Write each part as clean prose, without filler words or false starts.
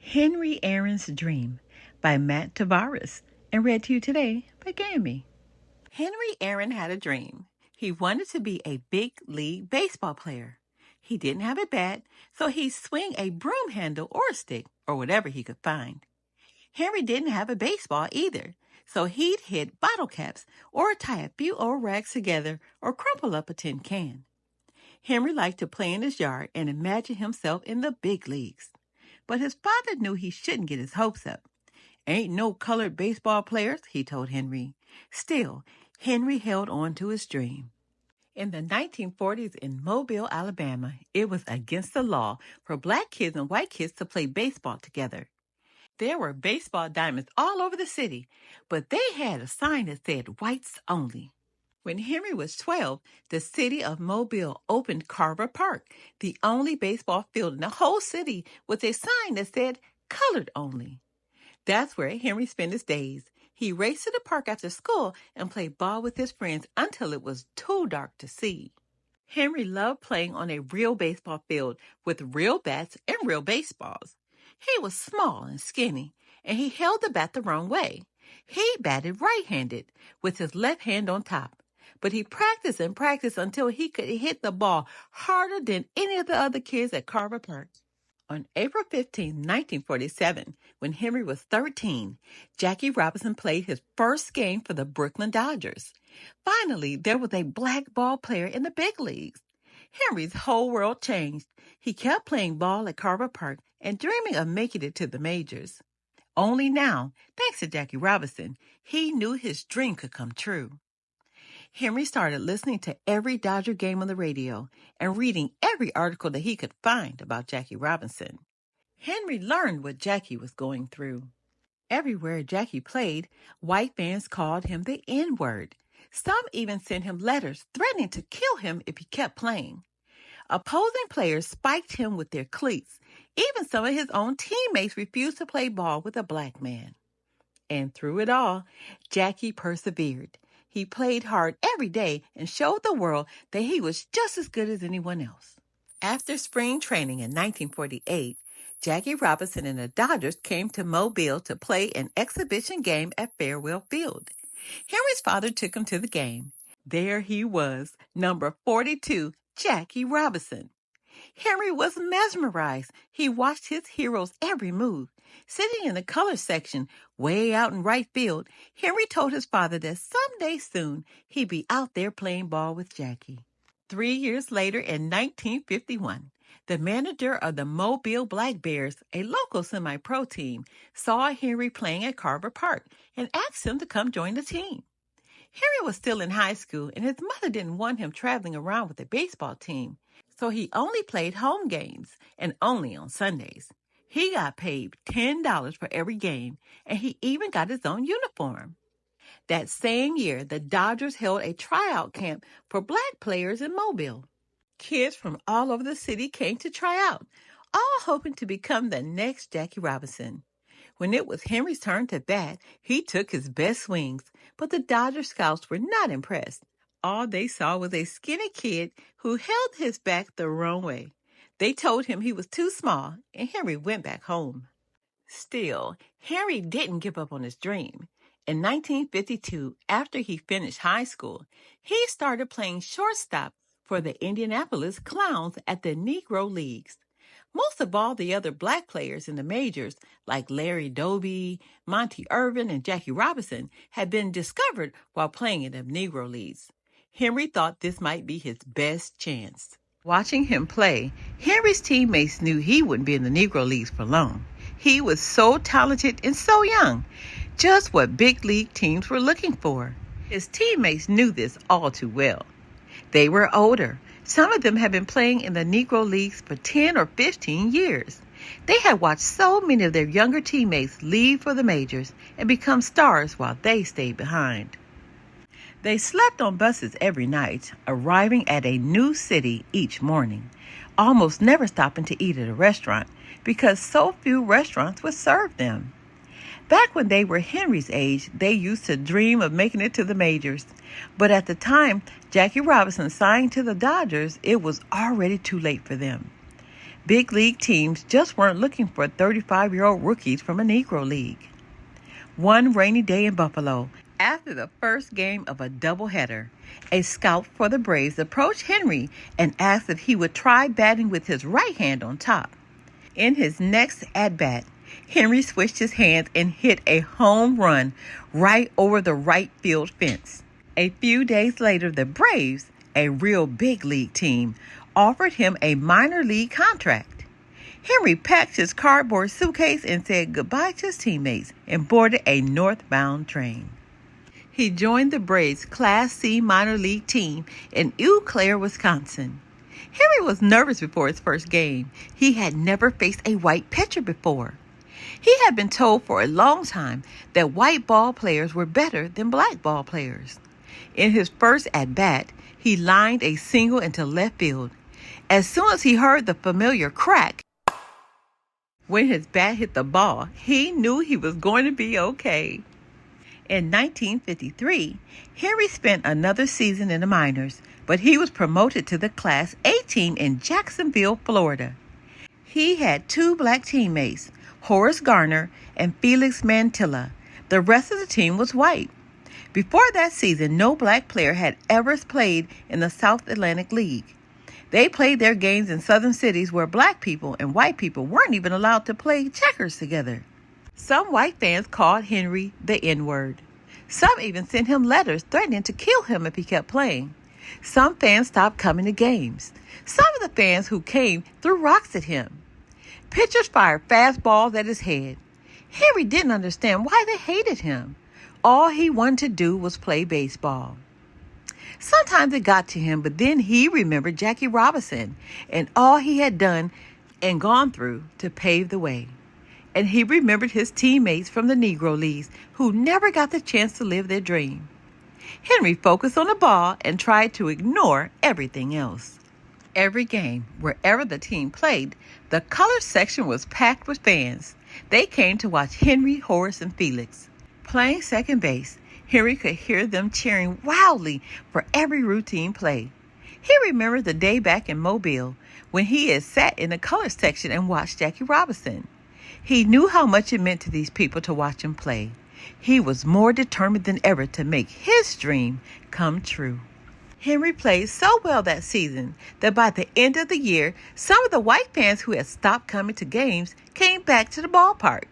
Henry Aaron's Dream by Matt Tavares, and read to you today by Gammy. Henry Aaron had a dream. He wanted to be a big league baseball player. He didn't have a bat, so he'd swing a broom handle or a stick or whatever he could find. Henry didn't have a baseball either, so he'd hit bottle caps or tie a few old rags together or crumple up a tin can. Henry liked to play in his yard and imagine himself in the big leagues. But his father knew he shouldn't get his hopes up. "Ain't no colored baseball players," he told Henry. Still, Henry held on to his dream. In the 1940s in Mobile, Alabama, it was against the law for black kids and white kids to play baseball together. There were baseball diamonds all over the city, but they had a sign that said whites only. When Henry was 12, the city of Mobile opened Carver Park, the only baseball field in the whole city, with a sign that said colored only. That's where Henry spent his days. He raced to the park after school and played ball with his friends until it was too dark to see. Henry loved playing on a real baseball field with real bats and real baseballs. He was small and skinny, and he held the bat the wrong way. He batted right-handed with his left hand on top. But he practiced and practiced until he could hit the ball harder than any of the other kids at Carver Park. On April 15, 1947, when Henry was 13, Jackie Robinson played his first game for the Brooklyn Dodgers. Finally, there was a black ball player in the big leagues. Henry's whole world changed. He kept playing ball at Carver Park and dreaming of making it to the majors. Only now, thanks to Jackie Robinson, he knew his dream could come true. Henry started listening to every Dodger game on the radio and reading every article that he could find about Jackie Robinson. Henry learned what Jackie was going through. Everywhere Jackie played, white fans called him the N-word. Some even sent him letters threatening to kill him if he kept playing. Opposing players spiked him with their cleats. Even some of his own teammates refused to play ball with a black man. And through it all, Jackie persevered. He played hard every day and showed the world that he was just as good as anyone else. After spring training in 1948, Jackie Robinson and the Dodgers came to Mobile to play an exhibition game at Farewell Field. Henry's father took him to the game. There he was, number 42, Jackie Robinson. Henry was mesmerized. He watched his hero's every move. Sitting in the color section, way out in right field, Henry told his father that someday soon he'd be out there playing ball with Jackie. 3 years later, in 1951, the manager of the Mobile Black Bears, a local semi-pro team, saw Henry playing at Carver Park and asked him to come join the team. Henry was still in high school, and his mother didn't want him traveling around with the baseball team, so he only played home games and only on Sundays. He got paid $10 for every game, and he even got his own uniform. That same year, the Dodgers held a tryout camp for black players in Mobile. Kids from all over the city came to try out, all hoping to become the next Jackie Robinson. When it was Henry's turn to bat, he took his best swings, but the Dodger scouts were not impressed. All they saw was a skinny kid who held his bat the wrong way. They told him he was too small, and Henry went back home. Still, Henry didn't give up on his dream. In 1952, after he finished high school, he started playing shortstop for the Indianapolis Clowns at the Negro Leagues. Most of all the other black players in the majors, like Larry Doby, Monty Irvin, and Jackie Robinson, had been discovered while playing in the Negro Leagues. Henry thought this might be his best chance. Watching him play, Henry's teammates knew he wouldn't be in the Negro Leagues for long. He was so talented and so young, just what big league teams were looking for. His teammates knew this all too well. They were older. Some of them had been playing in the Negro Leagues for 10 or 15 years. They had watched so many of their younger teammates leave for the majors and become stars while they stayed behind. They slept on buses every night, arriving at a new city each morning, almost never stopping to eat at a restaurant because so few restaurants would serve them. Back when they were Henry's age, they used to dream of making it to the majors. But at the time Jackie Robinson signed to the Dodgers, it was already too late for them. Big league teams just weren't looking for 35-year-old rookies from a Negro league. One rainy day in Buffalo, after the first game of a doubleheader, a scout for the Braves approached Henry and asked if he would try batting with his right hand on top. In his next at-bat, Henry switched his hands and hit a home run right over the right field fence. A few days later, the Braves, a real big league team, offered him a minor league contract. Henry packed his cardboard suitcase and said goodbye to his teammates and boarded a northbound train. He joined the Braves' Class C minor league team in Eau Claire, Wisconsin. Henry was nervous before his first game. He had never faced a white pitcher before. He had been told for a long time that white ball players were better than black ball players. In his first at-bat, he lined a single into left field. As soon as he heard the familiar crack, when his bat hit the ball, he knew he was going to be okay. In 1953, Henry spent another season in the minors, but he was promoted to the Class A team in Jacksonville, Florida. He had two black teammates, Horace Garner and Felix Mantilla. The rest of the team was white. Before that season, no black player had ever played in the South Atlantic League. They played their games in southern cities where black people and white people weren't even allowed to play checkers together. Some white fans called Henry the N-word. Some even sent him letters threatening to kill him if he kept playing. Some fans stopped coming to games. Some of the fans who came threw rocks at him. Pitchers fired fastballs at his head. Henry didn't understand why they hated him. All he wanted to do was play baseball. Sometimes it got to him, but then he remembered Jackie Robinson and all he had done and gone through to pave the way. And he remembered his teammates from the Negro Leagues who never got the chance to live their dream. Henry focused on the ball and tried to ignore everything else. Every game, wherever the team played, the color section was packed with fans. They came to watch Henry, Horace, and Felix. Playing second base, Henry could hear them cheering wildly for every routine play. He remembered the day back in Mobile when he had sat in the color section and watched Jackie Robinson. He knew how much it meant to these people to watch him play. He was more determined than ever to make his dream come true. Henry played so well that season that by the end of the year, some of the white fans who had stopped coming to games came back to the ballpark.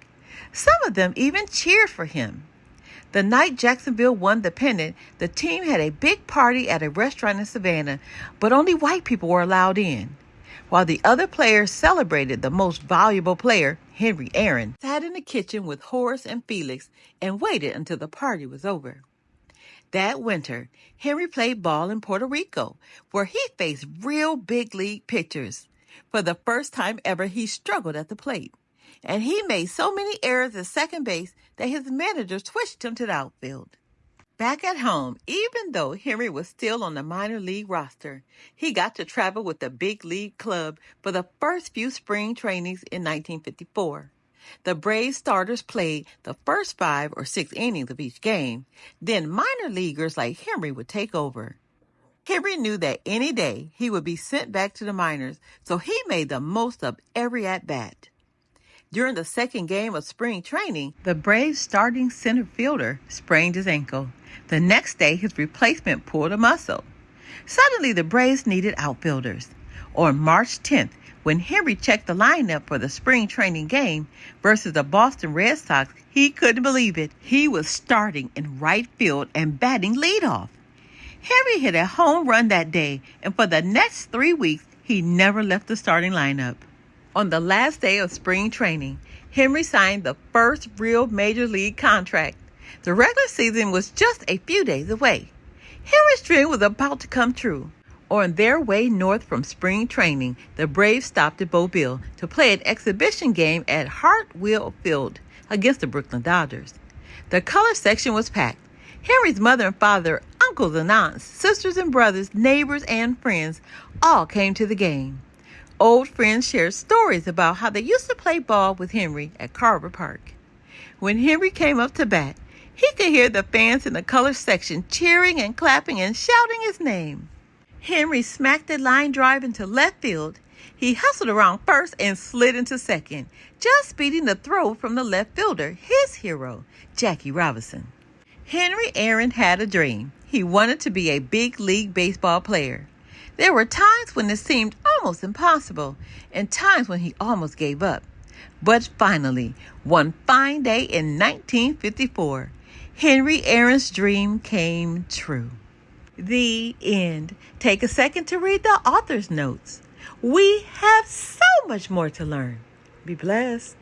Some of them even cheered for him. The night Jacksonville won the pennant, the team had a big party at a restaurant in Savannah, but only white people were allowed in. While the other players celebrated, the most valuable player, Henry Aaron, sat in the kitchen with Horace and Felix and waited until the party was over. That winter, Henry played ball in Puerto Rico, where he faced real big league pitchers. For the first time ever, he struggled at the plate, and he made so many errors at second base that his manager switched him to the outfield. Back at home, even though Henry was still on the minor league roster, he got to travel with the big league club for the first few spring trainings in 1954. The Braves starters played the first 5 or 6 innings of each game. Then minor leaguers like Henry would take over. Henry knew that any day he would be sent back to the minors, so he made the most of every at-bat. During the second game of spring training, the Braves' starting center fielder sprained his ankle. The next day, his replacement pulled a muscle. Suddenly, the Braves needed outfielders. On March 10th, when Henry checked the lineup for the spring training game versus the Boston Red Sox, he couldn't believe it. He was starting in right field and batting leadoff. Henry hit a home run that day, and for the next 3 weeks, he never left the starting lineup. On the last day of spring training, Henry signed the first real major league contract. The regular season was just a few days away. Henry's dream was about to come true. On their way north from spring training, the Braves stopped at Mobile to play an exhibition game at Hartwell Field against the Brooklyn Dodgers. The color section was packed. Henry's mother and father, uncles and aunts, sisters and brothers, neighbors and friends all came to the game. Old friends shared stories about how they used to play ball with Henry at Carver Park. When Henry came up to bat, he could hear the fans in the color section cheering and clapping and shouting his name. Henry smacked a line drive into left field. He hustled around first and slid into second, just beating the throw from the left fielder, his hero, Jackie Robinson. Henry Aaron had a dream. He wanted to be a big league baseball player. There were times when it seemed almost impossible and times when he almost gave up. But finally, one fine day in 1954, Henry Aaron's dream came true. The end. Take a second to read the author's notes. We have so much more to learn. Be blessed.